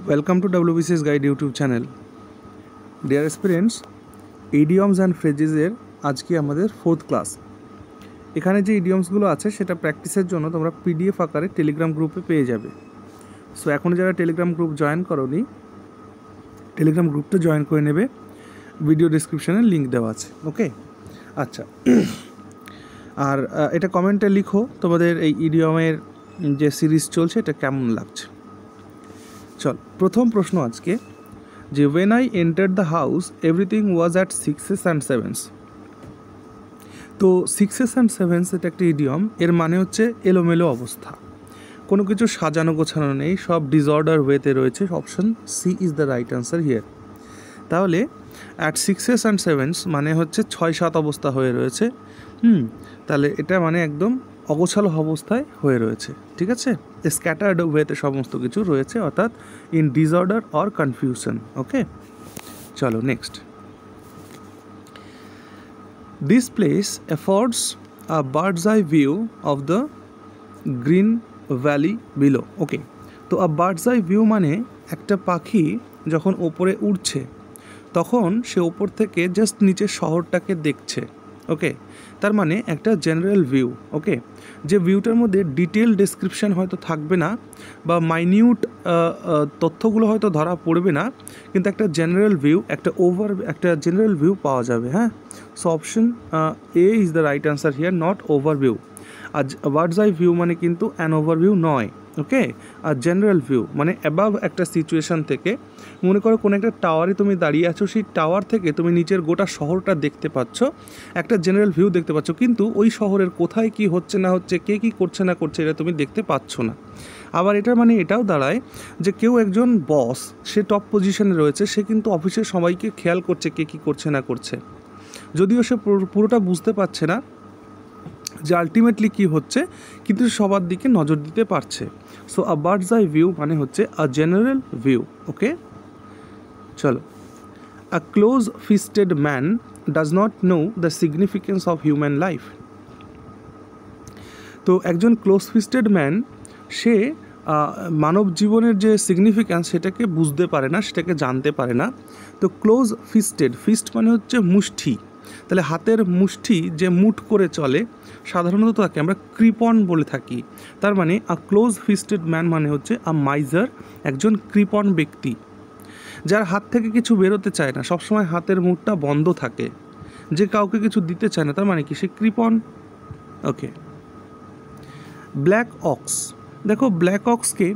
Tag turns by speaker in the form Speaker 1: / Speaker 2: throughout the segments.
Speaker 1: Welcome to WBCS Guide YouTube channel. Dear aspirants, idioms and phrases এর আজকে আমাদের 4th class. এখানে যে ইডিয়মসগুলো আছে সেটা প্র্যাকটিসের জন্য তোমরা পিডিএফ আকারে টেলিগ্রাম গ্রুপে পেয়ে যাবে। সো এখন যারা টেলিগ্রাম গ্রুপ জয়েন করোনি, টেলিগ্রাম গ্রুপটা জয়েন করে নেবে, ভিডিও ডেসক্রিপশনে লিঙ্ক দেওয়া আছে। ওকে, আচ্ছা, আর এটা কমেন্টে লিখো তোমাদের এই ইডিয়মের যে সিরিজ চলছে এটা কেমন লাগছে। চল, প্রথম প্রশ্ন আজকে যে when I entered the house everything was at 6s and 7s। তো 6s and 7s এটা একটা ইডিয়ম, এর মানে হচ্ছে এলোমেলো অবস্থা, কোনো কিছু সাজানো গোছানো নেই, সব ডিসঅর্ডার ওয়েতে রয়েছে। Option C is the right answer here. তাহলে অ্যাট 6s and 7s মানে হচ্ছে 6-7 অবস্থা হয়ে রয়েছে। তাহলে এটা মানে একদম অগোছালো অবস্থায় হয়ে রয়েছে, ঠিক আছে। স্ক্যাটার্ড ওয়েতে সমস্ত কিছু রয়েছে, অর্থাৎ in disorder or confusion. Okay, চলো next. This place affords a bird's eye view of the green valley below. Okay, তো আ বার্ডস আই ভিউ মানে একটা পাখি যখন ওপরে উড়ছে তখন সে ওপর থেকে জাস্ট নিচের শহরটাকে দেখছে। ওকে, তার মানে একটা জেনারেল ভিউ। ওকে, যে ভিউটার মধ্যে ডিটেল ডেসক্রিপশান হয়তো থাকবে না বা মাইনিউট তথ্যগুলো হয়তো ধরা পড়বে না, কিন্তু একটা জেনারেল ভিউ, একটা জেনারেল ভিউ পাওয়া যাবে। হ্যাঁ, so option A is the right answer here, not overview. আর বার্ডস আই ভিউ মানে কিন্তু অ্যান ওভারভিউ নয়। ওকে, আর জেনারেল ভিউ মানে অ্যাবাভ একটা সিচুয়েশান থেকে, মনে করো কোনো একটা টাওয়ারে তুমি দাঁড়িয়ে আছো, সেই টাওয়ার থেকে তুমি নিচের গোটা শহরটা দেখতে পাচ্ছ, একটা জেনারেল ভিউ দেখতে পাচ্ছ, কিন্তু ওই শহরের কোথায় কি হচ্ছে না হচ্ছে, কে কী করছে না করছে এটা তুমি দেখতে পাচ্ছ না। আবার এটার মানে এটাও দাঁড়ায় যে কেউ একজন বস, সে টপ পজিশনে রয়েছে, সে কিন্তু অফিসের সবাইকে খেয়াল করছে কে কী করছে না করছে, যদিও সে পুরোটা বুঝতে পারছে না যে আলটিমেটলি কী হচ্ছে, কিন্তু সবার দিকে নজর দিতে পারছে। So a bird's eye view মানে হচ্ছে আ জেনারেল ভিউ। ওকে, চলো। A close fisted man does not know the significance of human life. তো একজন ক্লোজ ফিস্টেড ম্যান, সে মানব জীবনের যে সিগনিফিক্যান্স সেটাকে বুঝতে পারে না, সেটাকে জানতে পারে না। তো ক্লোজ ফিস্টেড, ফিস্ট মানে হচ্ছে মুষ্টি, তাহলে হাতের মুষ্টি যে মুঠ করে চলে, সাধারণত তাকে আমরা কৃপণ বলে থাকি। তার মানে আ ক্লোজ ফিস্টেড ম্যান মানে হচ্ছে আ মাইজার, একজন কৃপণ ব্যক্তি, যার হাত থেকে কিছু বেরোতে চায় না, সবসময় হাতের মুঠটা বন্ধ থাকে, যে কাউকে কিছু দিতে চায় না, তার মানে কি সে কৃপণ। ওকে, ব্ল্যাক অক্স, দেখো ব্ল্যাক অক্সকে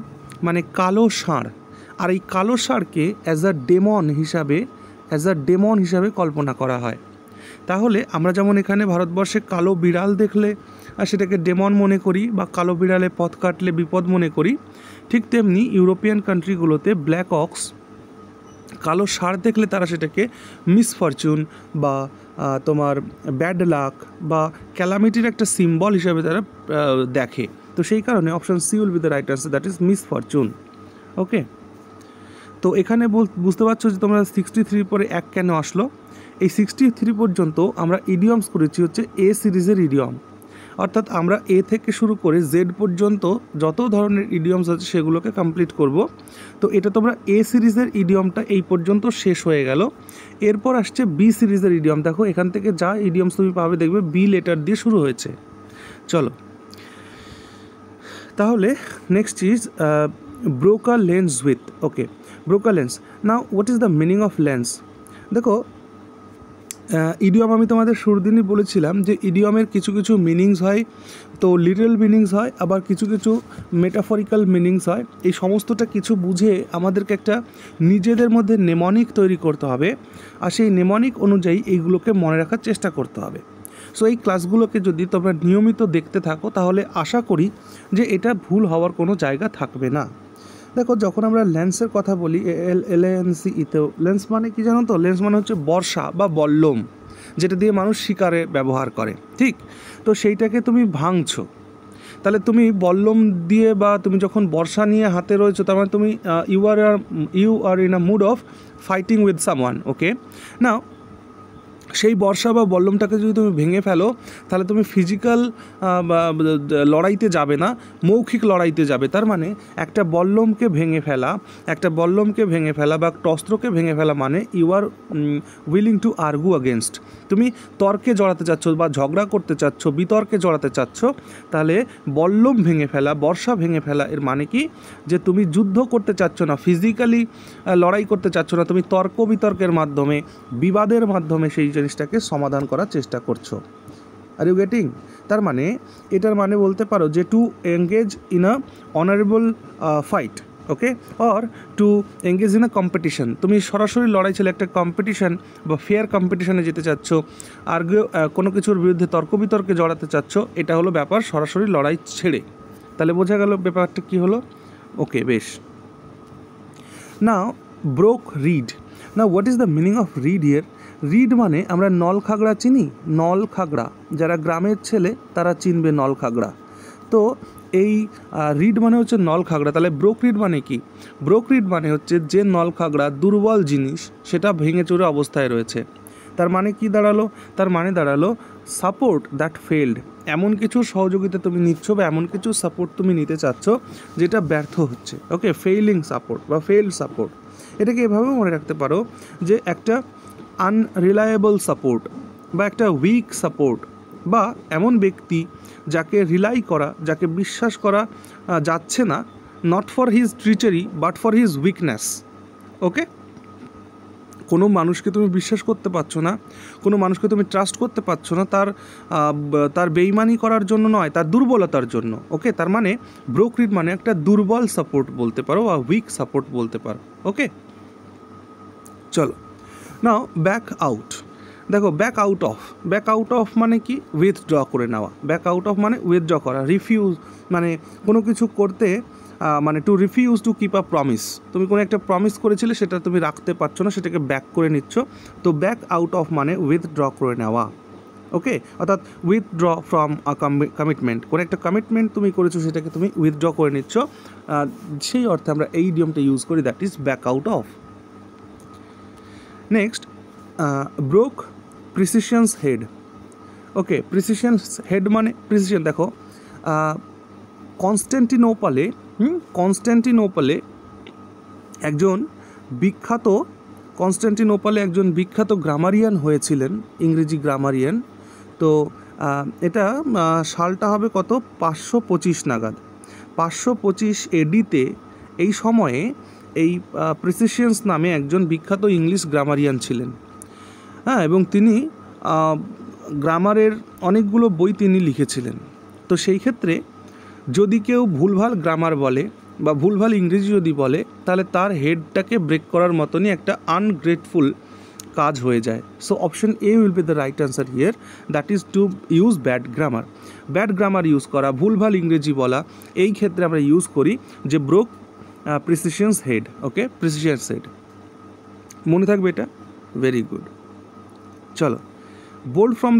Speaker 1: মানে কালো ষাঁড়, আর এই কালো ষাঁড়কে অ্যাজ আ ডেমন হিসাবে কল্পনা করা হয়। তাহলে আমরা যেমন এখানে ভারতবর্ষে কালো বিড়াল দেখলে আর সেটাকে ডেমন মনে করি, বা কালো বিড়ালে পথ কাটলে বিপদ মনে করি, ঠিক তেমনি ইউরোপিয়ান কান্ট্রিগুলোতে ব্ল্যাক অক্স, কালো ষাঁড় দেখলে তারা সেটাকে মিসফরচুন বা তোমার ব্যাড লাক বা ক্যালামিটির একটা সিম্বল হিসাবে তারা দেখে। তো সেই কারণে option C will be the right answer, that is misfortune. Okay, তো এখানে বুঝতে পারছো যে তোমরা 63 পরে 1 কেন আসলো। এই 63 পর্যন্ত আমরা ইডিয়মস করেছি হচ্ছে এ সিরিজের ইডিয়ম, অর্থাৎ আমরা এ থেকে শুরু করে জেড পর্যন্ত যত ধরনের ইডিয়মস আছে সেগুলোকে কমপ্লিট করব। তো এটা তোমরা এ সিরিজের ইডিয়মটা এই পর্যন্ত শেষ হয়ে গেল। এরপর আসছে বি সিরিজের ইডিয়ম। দেখো এখান থেকে যা ইডিয়মস তুমি পাবে দেখবে বি লেটার দিয়ে শুরু হয়েছে। চলো, তাহলে next is break a lance with. Okay, break a lance. Now what is the meaning of lance? দেখো ইডিয়ম আমি তোমাদের শুরুর দিনই বলেছিলাম যে ইডিয়মের কিছু কিছু মিনিংস হয়, তো লিটারাল মিনিংস হয়, আবার কিছু কিছু মেটাফরিক্যাল মিনিংস হয়। এই সমস্তটা কিছু বুঝে আমাদেরকে একটা নিজেদের মধ্যে নেমনিক তৈরি করতে হবে, আর সেই নেমনিক অনুযায়ী এইগুলোকে মনে রাখার চেষ্টা করতে হবে। সো এই ক্লাসগুলোকে যদি তোমরা নিয়মিত দেখতে থাকো তাহলে আশা করি যে এটা ভুল হওয়ার কোনো জায়গা থাকবে না। দেখো যখন আমরা লেন্সের কথা বলি, LNCEতেও লেন্স মানে কি জানো তো? লেন্স মানে হচ্ছে বর্ষা বা বল্লম, যেটা দিয়ে মানুষ শিকারে ব্যবহার করে, ঠিক? তো সেইটাকে তুমি ভাঙছো, তাহলে তুমি বল্লম দিয়ে, বা তুমি যখন বর্ষা নিয়ে হাতে রয়েছো, তার মানে তুমি you are in a mood of fighting with someone. Okay, now সেই বর্ষা বা বল্লমটাকে যদি তুমি ভেঙে ফেলো তাহলে তুমি ফিজিক্যাল লড়াইতে যাবে না, মৌখিক লড়াইতে যাবে। তার মানে একটা বল্লমকে ভেঙে ফেলা বা অস্ত্রকে ভেঙে ফেলা মানে you are willing to argue against. তুমি তর্কে জড়াতে চাচ্ছ বা ঝগড়া করতে চাচ্ছ, বিতর্কে জড়াতে চাচ্ছ। তাহলে বল্লম ভেঙে ফেলা, বর্ষা ভেঙে ফেলা এর মানে কি, যে তুমি যুদ্ধ করতে চাচ্ছ না, ফিজিক্যালি লড়াই করতে চাচ্ছ না, তুমি তর্ক বিতর্কের মাধ্যমে, বিবাদের মাধ্যমে সেই জিনিসটাকে সমাধান করার চেষ্টা করছো। Are you getting? তার মানে এটার মানে বলতে পারো যে to engage in a honourable fight, okay, or to engage in a competition. তুমি সরাসরি লড়াই ছিল, একটা কম্পিটিশান বা ফেয়ার কম্পিটিশানে যেতে চাচ্ছ, আর কোনো কিছুর বিরুদ্ধে তর্ক বিতর্কে জড়াতে চাচ্ছ, এটা হলো ব্যাপার সরাসরি লড়াই ছেড়ে। তাহলে বোঝা গেল ব্যাপারটা কী হলো? ওকে, বেশ। Now broken reed. Now what is the meaning of reed here? Reed মানে আমরা নলখাগড়া চিনি, নলখাগড়া, যারা গ্রামের ছেলে তারা চিনবে নলখাগড়া। তো এই রিড মানে হচ্ছে নলখাগড়া। তাহলে ব্রোক রিড মানে কি? ব্রোক রিড মানে হচ্ছে যে নলখাগড়া, দুর্বল জিনিস, সেটা ভেঙে চুরে অবস্থায় রয়েছে। তার মানে কি দাঁড়ালো? তার মানে দাঁড়ালো সাপোর্ট দ্যাট ফেল্ড। এমন কিছু সহযোগিতা তুমি নিচ্ছ বা এমন কিছু সাপোর্ট তুমি নিতে চাচ্ছ যেটা ব্যর্থ হচ্ছে, ওকে, ফেইলিং সাপোর্ট বা ফেইল্ড সাপোর্ট। এটাকে এভাবেও মনে রাখতে পারো যে একটা আনরিলায়েবল সাপোর্ট বা একটা উইক সাপোর্ট, বা এমন ব্যক্তি যাকে রিলাই করা, যাকে বিশ্বাস করা যাচ্ছে না, not for his treachery but for his weakness, okay. কোনো মানুষকে তুমি বিশ্বাস করতে পারছো না, কোনো মানুষকে তুমি ট্রাস্ট করতে পারছো না তার বেইমানি করার জন্য নয়, তার দুর্বলতার জন্য, ওকে। তার মানে ব্রোক রিড মানে একটা দুর্বল সাপোর্ট বলতে পারো বা উইক সাপোর্ট বলতে পারো, ওকে। চলো নাও ব্যাক আউট। দেখো ব্যাক আউট অফ মানে কি? উইথড্র করে নেওয়া। ব্যাক আউট অফ মানে উইথড্র করা, রিফিউজ মানে কোনো কিছু করতে, মানে to refuse to keep a promise. তুমি কোনো একটা প্রমিস করেছিলে, সেটা তুমি রাখতে পারছো না, সেটাকে ব্যাক করে নিচ্ছ। তো ব্যাক আউট অফ মানে উইথড্র করে নেওয়া, ওকে। অর্থাৎ উইথড্র ফ্রম আ কমিটমেন্ট, কোনো একটা কমিটমেন্ট তুমি করেছো সেটাকে তুমি উইথড্র করে নিচ্ছ, সেই অর্থে আমরা এই ইডিয়মটা ইউজ করি, that is back out of. Next, break Priscian's head, okay. Priscian's head মানে প্রিসিশন। দেখো কনস্ট্যান্টিনোপলে একজন বিখ্যাত গ্রামারিয়ান হয়েছিলেন, ইংরেজি গ্রামারিয়ান। তো এটা সালটা হবে কত? 525 নাগাদ, 525 এডিতে। এই সময়ে এই প্রিসিশনস নামে একজন বিখ্যাত ইংলিশ গ্রামারিয়ান ছিলেন, হ্যাঁ, এবং তিনি গ্রামারের অনেকগুলো বই তিনি লিখেছিলেন। তো সেই ক্ষেত্রে যদি কেউ ভুলভাল গ্রামার বলে বা ভুলভাল ইংরেজি যদি বলে, তাহলে তার হেডটাকে ব্রেক করার মতনই একটা আনগ্রেটফুল কাজ হয়ে যায়। So option A will be the right answer here, that is to use bad grammar use করা, ভুলভাল ইংরেজি বলা। এই ক্ষেত্রে আমরা ইউজ করি যে broke Priscian's head, okay, Priscian's head. মনে থাকবে এটা? Very good. চলো বোল্ড ফ্রম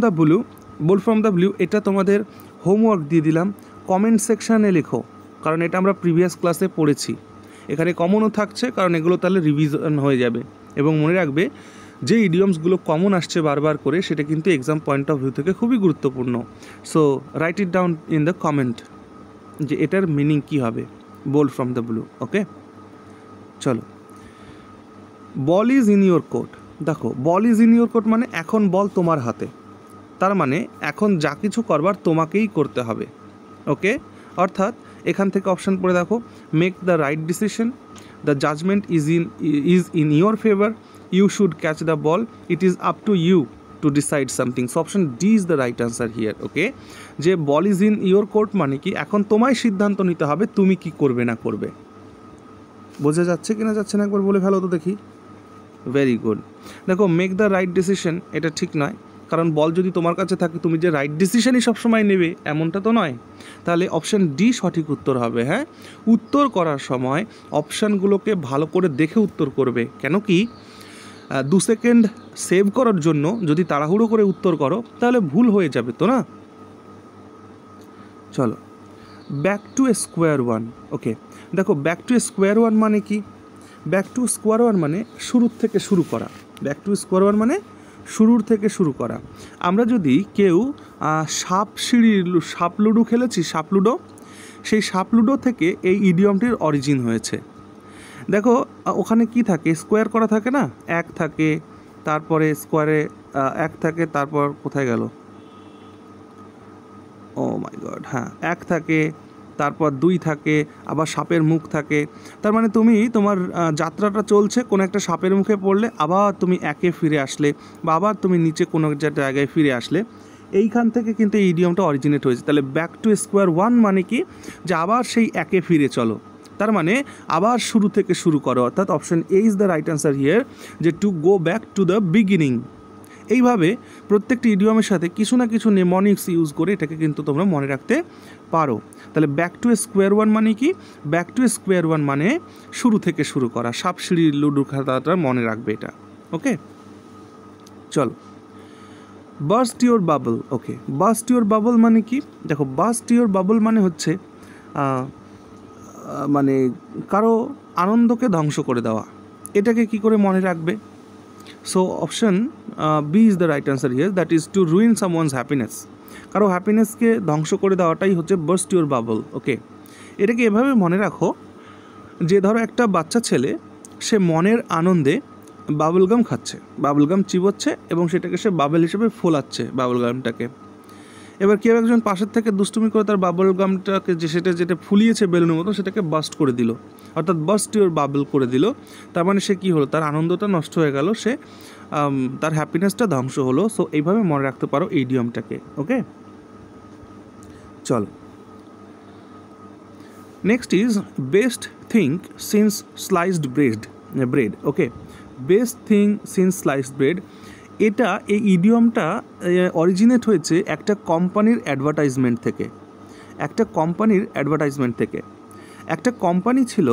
Speaker 1: দ্য ব্লু, এটা তোমাদের হোমওয়ার্ক দিয়ে দিলাম, কমেন্ট সেকশানে লেখো, কারণ এটা আমরা প্রিভিয়াস ক্লাসে পড়েছি। এখানে কমনও থাকছে, কারণ এগুলো তাহলে রিভিশন হয়ে যাবে। এবং মনে রাখবে যে ইডিয়মসগুলো কমন আসছে বারবার করে, সেটা কিন্তু এক্সাম পয়েন্ট অফ ভিউ থেকে খুবই গুরুত্বপূর্ণ। So right it down in the comment যে এটার মিনিং কী হবে, বোল্ড ফ্রম দ্য ব্লু, ওকে। চলো, বল ইজ ইন ইউর কোর্ট। দেখো বল ইজ ইন ইউর কোর্ট মানে এখন বল তোমার হাতে, তার মানে এখন যা কিছু করবার তোমাকেই করতে হবে, ওকে। অর্থাৎ এখান থেকে অপশান পড়ে দেখো, make the right decision, the judgement is in your favour, you should catch the ball, it is up to you to decide something. So option D is the right answer here, okay. যে ball is in your court মানে কি, এখন তোমায় সিদ্ধান্ত নিতে হবে তুমি কি করবে না করবে। বোঝা যাচ্ছে কিনা যাচ্ছে না একবার বলে ফেলো তো দেখি। Very good. দেখো মেক দ্য রাইট ডিসিশন এটা ঠিক নয়, কারণ বল যদি তোমার কাছে থাকে তুমি যে রাইট ডিসিশনই সবসময় নেবে এমনটা তো নয়। তাহলে অপশান ডি সঠিক উত্তর হবে। হ্যাঁ, উত্তর করার সময় অপশানগুলোকে ভালো করে দেখে উত্তর করবে। কেন কি 2 সেকেন্ড সেভ করার জন্য যদি তাড়াহুড়ো করে উত্তর করো তাহলে ভুল হয়ে যাবে তো না। চলো ব্যাক টু স্কোয়ার ওয়ান, ওকে। দেখো ব্যাক টু স্কোয়ার ওয়ান মানে কি? ব্যাক টু স্কোয়ার ওয়ান মানে শুরুর থেকে শুরু করা। ব্যাক টু স্কোয়ার ওয়ান মানে শুরুর থেকে শুরু করা। আমরা যদি কেউ সাপ লুডো খেলেছি, সাপ লুডো, সেই সাপ লুডো থেকে এই ইডিয়মটির অরিজিন হয়েছে। দেখো ওখানে কি থাকে, স্কোয়ার করা থাকে না, 1 থাকে, তারপরে স্কোয়ারে 1 থাকে, তারপর কোথায় গেল, ও মাই গড, হ্যাঁ 1 থাকে, তারপর 2 থাকে, আবার সাপের মুখ থাকে। তার মানে তুমি তোমার যাত্রাটা চলছে, কোনো একটা সাপের মুখে পড়লে আবার তুমি 1-এ ফিরে আসলে, বা আবার তুমি নিচে কোনো জায়গায় ফিরে আসলে। এইখান থেকে কিন্তু এই ইডিয়মটা অরিজিনেট হয়েছে। তাহলে ব্যাক টু স্কোয়ার ওয়ান মানে কি, যে আবার সেই 1-এ ফিরে চলো, তার মানে আবার শুরু থেকে শুরু করো। অর্থাৎ option A is the right answer here, যে to go back to the beginning. এইভাবে প্রত্যেকটি ইডিয়মের সাথে কিছু না কিছু নেমনিক্স ইউজ করে এটাকে কিন্তু তোমরা মনে রাখতে পারো। তাহলে ব্যাক টু স্কোয়ার ওয়ান মানে কি, ব্যাক টু স্কোয়ার ওয়ান মানে শুরু থেকে শুরু করা। সাপ সিঁড়ি লুডো খাতাটা মনে রাখবে এটা। ওকে, চলো, burst your bubble. Okay, burst your bubble মানে কি, দেখো বার্স্ট ইউর বাবল মানে হচ্ছে মানে কারো আনন্দকে ধ্বংস করে দেওয়া। এটাকে কি করে মনে রাখবে? So option B is the right answer here, that is to ruin someone's happiness. কারো হ্যাপিনেসকে ধ্বংস করে দেওয়াটাই হচ্ছে বার্স্ট ইউর বাবল। ওকে, এটাকে এভাবে মনে রাখো যে ধরো একটা বাচ্চা ছেলে, সে মনের আনন্দে বাবলগাম খাচ্ছে, বাবলগাম চিবোচ্ছে এবং সেটাকে সে বাবেল হিসেবে ফোলাচ্ছে বাবলগামটাকে। এবার কেউ একজন পাশের থেকে দুষ্টুমি করে তার বাবল গামটাকে যেটা ফুলিয়েছে বেলুনের মতো, সেটাকে বাস্ট করে দিল, অর্থাৎ বাস্ট ইউর বাবল করে দিল। তার মানে সে কী হলো, তার আনন্দটা নষ্ট হয়ে গেল, সে তার হ্যাপিনেসটা ধ্বংস হলো। সো এইভাবে মনে রাখতে পারো এই ইডিয়মটাকে। ওকে, চলো, next is best thing since sliced bread. Okay, best thing since sliced bread, এটা এই ইডিয়মটা অরিজিনেট হয়েছে একটা কোম্পানির অ্যাডভার্টাইজমেন্ট থেকে। একটা কোম্পানির অ্যাডভার্টাইজমেন্ট থেকে। একটা কোম্পানি ছিল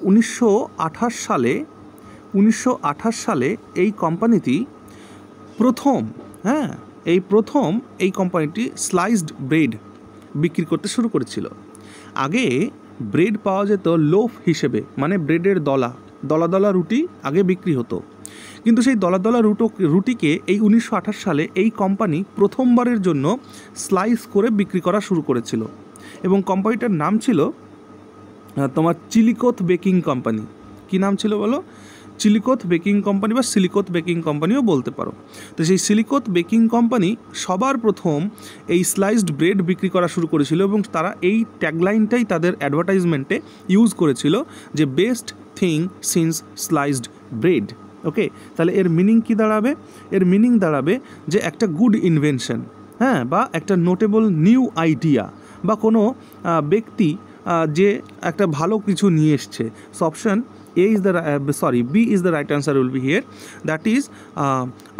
Speaker 1: 1928 সালে এই কোম্পানিটি প্রথম এই কোম্পানিটি স্লাইসড ব্রেড বিক্রি করতে শুরু করেছিল। আগে ব্রেড পাওয়া যেত লোফ হিসেবে, মানে ব্রেডের দলা রুটি আগে বিক্রি হতো। কিন্তু সেই দলা রুটিকে এই 1928 সালে এই কোম্পানি প্রথমবারের জন্য স্লাইস করে বিক্রি করা শুরু করেছিল। এবং কোম্পানিটার নাম ছিল তোমার চিলিকোথ বেকিং কোম্পানি। কী নাম ছিল বলো? চিলিকোথ বেকিং কোম্পানি বা সিলিকোথ বেকিং কোম্পানিও বলতে পারো। তো সেই সিলিকোথ বেকিং কোম্পানি সবার প্রথম এই স্লাইসড ব্রেড বিক্রি করা শুরু করেছিল এবং তারা এই ট্যাগলাইনটাই তাদের অ্যাডভার্টাইজমেন্টে ইউজ করেছিল, যে best thing since sliced bread. Okay, তাহলে এর মিনিং কী দাঁড়াবে? এর মিনিং দাঁড়াবে যে একটা গুড ইনভেনশন, হ্যাঁ, বা একটা নোটেবল নিউ আইডিয়া, বা কোনো ব্যক্তি যে একটা ভালো কিছু নিয়ে এসছে। So option B is the right answer will be here, that is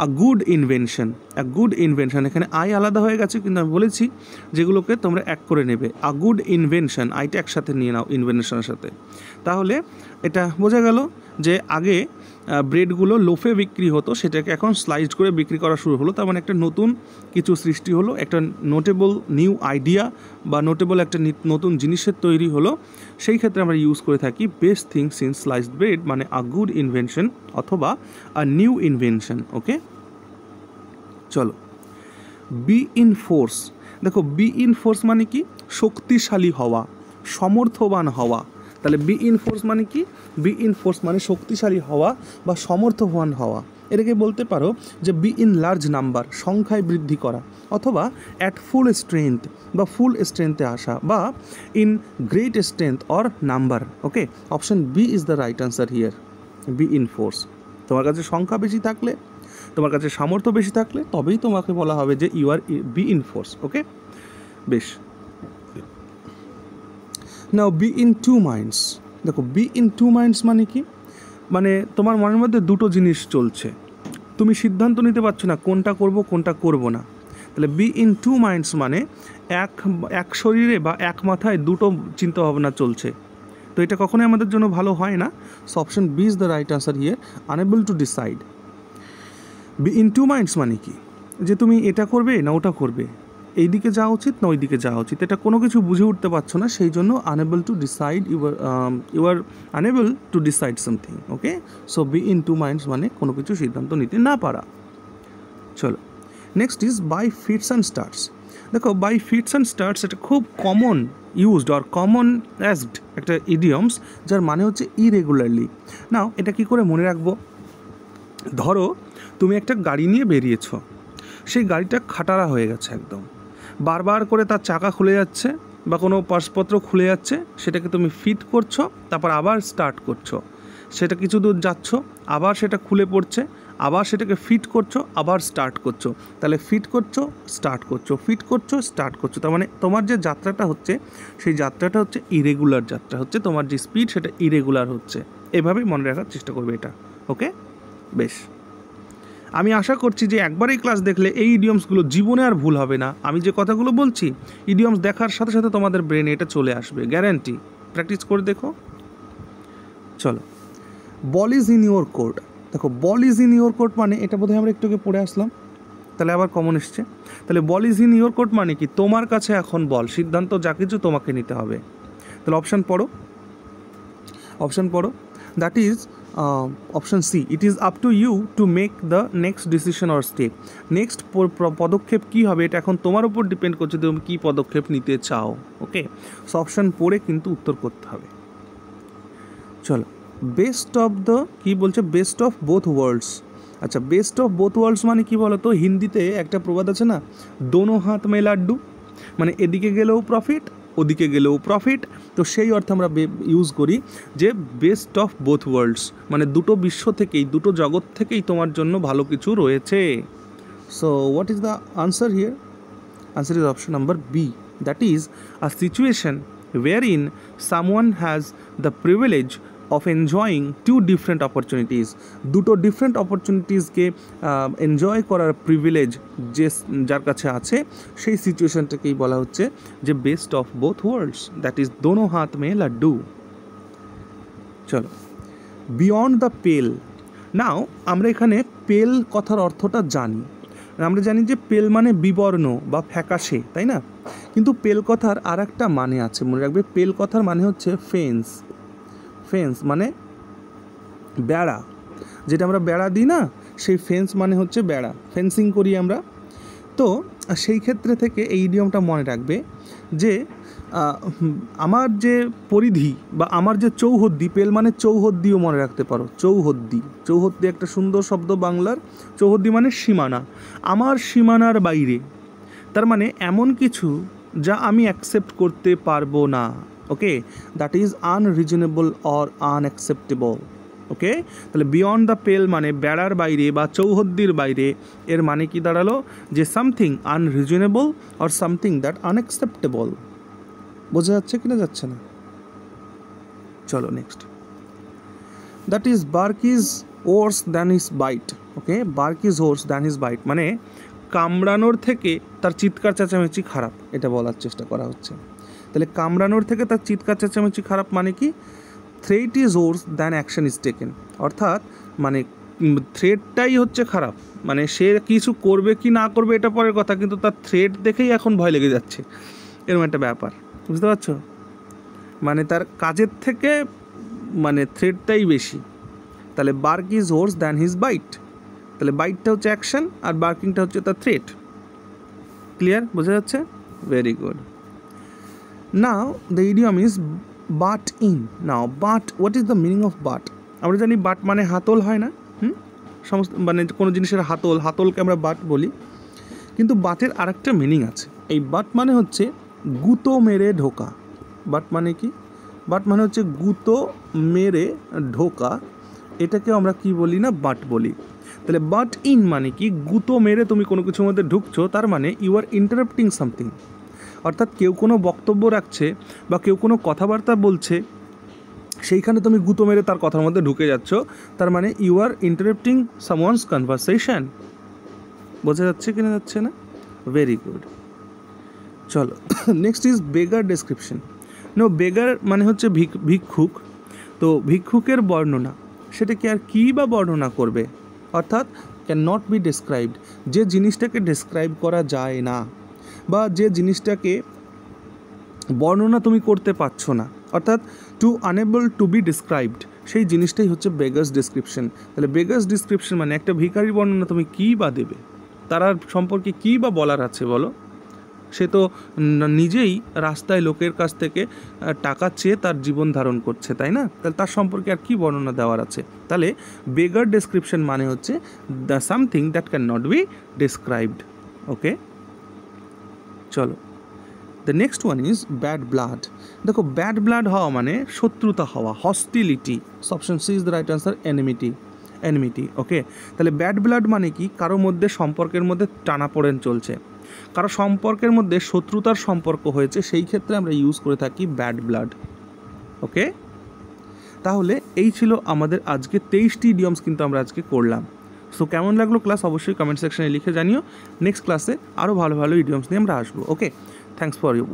Speaker 1: a good invention. এখানে আই আলাদা হয়ে গেছে, কিন্তু আমি বলেছি যেগুলোকে তোমরা এক করে নেবে। আ গুড ইনভেনশন, আইটা একসাথে নিয়ে নাও ইনভেনশনের সাথে। তাহলে এটা বোঝা গেল যে আগে ব্রেডগুলো লোফে বিক্রি হতো, সেটাকে এখন স্লাইসড করে বিক্রি করা শুরু হলো। তার মানে একটা নতুন কিছু সৃষ্টি হলো, একটা নোটেবল নিউ আইডিয়া বা নোটেবল একটা নতুন জিনিসের তৈরি হলো। সেই ক্ষেত্রে আমরা ইউজ করে থাকি best thing since sliced bread, মানে আ গুড ইনভেনশন অথবা আ নিউ ইনভেনশন। ওকে, চলো, বি ইন ফোর্স। দেখো বি ইন ফোর্স মানে কি? শক্তিশালী হওয়া, সমর্থবান হওয়া। তাহলে বি ইন ফোর্স মানে কি? বি ইন ফোর্স মানে শক্তিশালী হওয়া বা সমর্থবান হওয়া। এটাকে বলতে পারো যে বি ইন লার্জ নাম্বার, সংখ্যায় বৃদ্ধি করা, অথবা অ্যাট ফুল স্ট্রেংথ বা ফুল স্ট্রেংথে আসা, বা in great strength or number. Okay, option B is the right answer here, be in force. তোমার কাছে সংখ্যা বেশি থাকলে, তোমার কাছে সামর্থ্য বেশি থাকলে তবেই তোমাকে বলা হবে যে you are be in force. Okay, বেশ। Now be in two minds. দেখো বি ইন টু মাইন্ডস মানে কি? মানে তোমার মনের মধ্যে দুটো জিনিস চলছে, তুমি সিদ্ধান্ত নিতে পারছো না কোনটা করব কোনটা করব না। তাহলে বি ইন টু মাইন্ডস মানে এক শরীরে বা এক মাথায় দুটো চিন্তা ভাবনা চলছে। তো এটা কখনোই আমাদের জন্য ভালো হয় না। So option B is the right answer here, unable to decide. Be in two minds মানে কি? যে তুমি এটা করবে না ওটা করবে, এই দিকে যাওয়া উচিত না ওই দিকে যাওয়া উচিত, এটা কোনো কিছু বুঝে উঠতে পারছো না, সেই জন্য unable to decide, you are unable to decide something. Okay, so be in two minds মানে কোনো কিছু সিদ্ধান্ত নিতে না পারা। চলো next is by fits and starts. দেখো বাই ফিটস অ্যান্ড স্টার্টস এটা খুব কমন ইউজড আর কমন অ্যাজড একটা ইডিয়মস, যার মানে হচ্ছে ইরেগুলারলি। নাও এটা কি করে মনে রাখবো? ধরো তুমি একটা গাড়ি নিয়ে বেরিয়েছো, সেই গাড়িটা খাটারা হয়ে গেছে একদম, বারবার করে তার চাকা খুলে যাচ্ছে বা কোনো পার্সপত্র খুলে যাচ্ছে, সেটাকে তুমি ফিট করছো, তারপর আবার স্টার্ট করছো, সেটা কিছু দূর যাচ্ছ, আবার সেটা খুলে পড়ছে, আবার সেটাকে ফিট করছো, আবার স্টার্ট করছো। তাহলে ফিট করছো, স্টার্ট করছো, ফিট করছো, স্টার্ট করছো, তার মানে তোমার যে যাত্রাটা হচ্ছে সেই যাত্রাটা হচ্ছে ইরেগুলার যাত্রা হচ্ছে, তোমার যে স্পিড সেটা ইরেগুলার হচ্ছে। এভাবেই মনে রাখার চেষ্টা করবে এটা। ওকে, বেশ। আমি আশা করছি যে একবারই ক্লাস দেখলে এই ইডিয়মসগুলো জীবনে আর ভুল হবে না। আমি যে কথাগুলো বলছি ইডিয়মস দেখার সাথে সাথে তোমাদের ব্রেনে এটা চলে আসবে, গ্যারান্টি। প্র্যাকটিস করে দেখো। চলো, বল ইজ ইন ইউর কোর্ট। দেখো বল ইজ ইন ইউর কোর্ট মানে এটা বোধহয় আমরা একটু আগে পড়ে আসলাম, তাহলে আবার কমন এসছে। তাহলে বল ইজ ইন ইউর কোর্ট মানে কি? তোমার কাছে এখন বল, সিদ্ধান্ত যা কিছু তোমাকে নিতে হবে। তাহলে অপশান পড়ো, অপশান পড়ো। That is option C, it is up to you to make the next decision or step. Next পদক্ষেপ কী হবে এটা এখন তোমার উপর ডিপেন্ড করছে, তুমি কী পদক্ষেপ নিতে চাও। ওকে, সো অপশান পড়ে কিন্তু উত্তর করতে হবে। চলো, বেস্ট অফ দ্য কী বলছে? Best of both worlds. আচ্ছা, বেস্ট অফ বোথ ওয়ার্ল্ডস মানে কী বলো তো? হিন্দিতে একটা প্রবাদ আছে না, দোনো হাত মে লাড্ডু, মানে এদিকে গেলেও প্রফিট ওদিকে গেলেও প্রফিট। তো সেই অর্থে আমরা ইউজ করি যে বেস্ট অফ বোথ ওয়ার্ল্ডস, মানে দুটো বিশ্ব থেকেই, দুটো জগৎ থেকেই তোমার জন্য ভালো কিছু রয়েছে। So what is the answer here? Answer is option number B, that is a situation wherein someone has the privilege of enjoying two different opportunities. দুটো ডিফারেন্ট অপরচুনিটিসকে এনজয় করার প্রিভিলেজ যে যার কাছে আছে, সেই সিচুয়েশনটাকেই বলা হচ্ছে যে best of both worlds, that is দোনো হাত মে লাড্ডু। চলো, বিয়ন্ড দ্য পেল। নাও আমরা এখানে পেল কথার অর্থটা জানি, আমরা জানি যে পেল মানে বিবর্ণ বা ফ্যাকাশে, তাই না? কিন্তু পেল কথার আর একটা মানে আছে, মনে রাখবে। পেল কথার মানে হচ্ছে ফেন্স। ফেন্স মানে বেড়া, যেটা আমরা বেড়া দিই না, সেই ফেন্স মানে হচ্ছে বেড়া, ফেন্সিং করি আমরা। তো সেই ক্ষেত্রে থেকে এই ইডিয়মটা মনে রাখবে যে আমার যে পরিধি বা আমার যে চৌহদ্দি, পেল মানে চৌহদ্দিও মনে রাখতে পারো। চৌহদ্দি, চৌহদ্দি একটা সুন্দর শব্দ বাংলার। চৌহদ্দি মানে সীমানা, আমার সীমানার বাইরে, তার মানে এমন কিছু যা আমি অ্যাকসেপ্ট করতে পারবো না। Okay, that is unreasonable or unacceptable. Okay, তাহলে বিয়ন্ড দ্য পেল মানে বেড়ার বাইরে বা চৌহদ্দির বাইরে। এর মানে কি দাঁড়ালো? যে something unreasonable or something that unacceptable. বোঝা যাচ্ছে কিনা যাচ্ছে না? চলো next, that is bark is worse than his bite. Okay, bark is worse than his bite মানে কামড়ানোর থেকে তার চিৎকার চেঁচামেচি খারাপ, এটা বলার চেষ্টা করা হচ্ছে। তাহলে কামড়ানোর থেকে তার চিৎকার চেঁচামেচি খারাপ মানে কি? Threat is worse than action is taken. অর্থাৎ মানে থ্রেটটাই হচ্ছে খারাপ, মানে সে কিছু করবে কি না করবে এটা পরের কথা, কিন্তু তার থ্রেট দেখেই এখন ভয় লেগে যাচ্ছে, এরকম একটা ব্যাপার। বুঝতে পারছো? মানে তার কাজের থেকে মানে থ্রেটটাই বেশি। তাহলে bark is worse than his bite. তাহলে বাইটটা হচ্ছে অ্যাকশন আর বার্কিংটা হচ্ছে তার থ্রেট। ক্লিয়ার? বোঝা যাচ্ছে? Very good. Now the idiom is but in. Now but, what is the meaning of but? আমরা জানি বাট মানে হাতল হয় না? সমস্ত মানে কোনো জিনিসের হাতল, হাতলকে আমরা বাট বলি, কিন্তু বাটের আরেকটা মিনিং আছে। এই বাট মানে হচ্ছে গুঁতো মেরে ঢোকা। বাট মানে কি? বাট মানে হচ্ছে গুঁতো মেরে ঢোকা, এটাকে আমরা কি বলি না? বাট বলি। তাহলে বাট ইন মানে কি? গুঁতো মেরে তুমি কোনো কিছুর মধ্যে ঢুকছো, তার মানে ইউ আর ইন্টারাপ্টিং সামথিং। অর্থাৎ কেউ কোনো বক্তব্য রাখছে বা কেউ কোনো কথাবার্তা বলছে, সেইখানে তুমি গুঁতো মেরে তার কথার মধ্যে ঢুকে যাচ্ছ, তার মানে you are interrupting someone's conversation. বোঝা যাচ্ছে কিনা যাচ্ছে না? Very good. চলো next is beggar description. No, beggar মানে হচ্ছে ভিক্ষুক। তো ভিক্ষুকের বর্ণনা, সেটাকে আর কী বা বর্ণনা করবে? অর্থাৎ ক্যান নট বি ডেসক্রাইবড, যে জিনিসটাকে ডেসক্রাইব করা যায় না বা যে জিনিসটাকে বর্ণনা তুমি করতে পারছো না, অর্থাৎ to unable to be described, সেই জিনিসটাই হচ্ছে বেগার্স ডেসক্রিপশন। তাহলে বেগার্স ডেসক্রিপশন মানে একটা ভিখারির বর্ণনা তুমি কী বা দেবে? তার সম্পর্কে কী বা বলার আছে বলো? সে তো নিজেই রাস্তায় লোকের কাছ থেকে টাকা চেয়ে তার জীবন ধারণ করছে, তাই না? তাহলে তার সম্পর্কে আর কী বর্ণনা দেওয়ার আছে? তাহলে বেগার ডেসক্রিপশন মানে হচ্ছে the something that can not be described. Okay, চলো, the next one is bad blood. দেখো, ব্যাড ব্লাড হওয়া মানে শত্রুতা হওয়া, hostility. Option C is the right answer, enmity. Okay, তাহলে ব্যাড ব্লাড মানে কি? কারো মধ্যে সম্পর্কের মধ্যে টানাপোড়েন চলছে, কারো সম্পর্কের মধ্যে শত্রুতার সম্পর্ক হয়েছে, সেই ক্ষেত্রে আমরা ইউজ করে থাকি ব্যাড ব্লাড। ওকে, তাহলে এই ছিল আমাদের আজকে 23টি ইডিয়মস কিন্তু আমরা আজকে করলাম। সো কেমন লাগলো ক্লাস অবশ্যই কমেন্ট সেকশনে লিখে জানিও। নেক্সট ক্লাসে আরও ভালো ভালো ইডিয়মস নিয়ে আমরা আসবো। ওকে, থ্যাংকস ফর ইউ।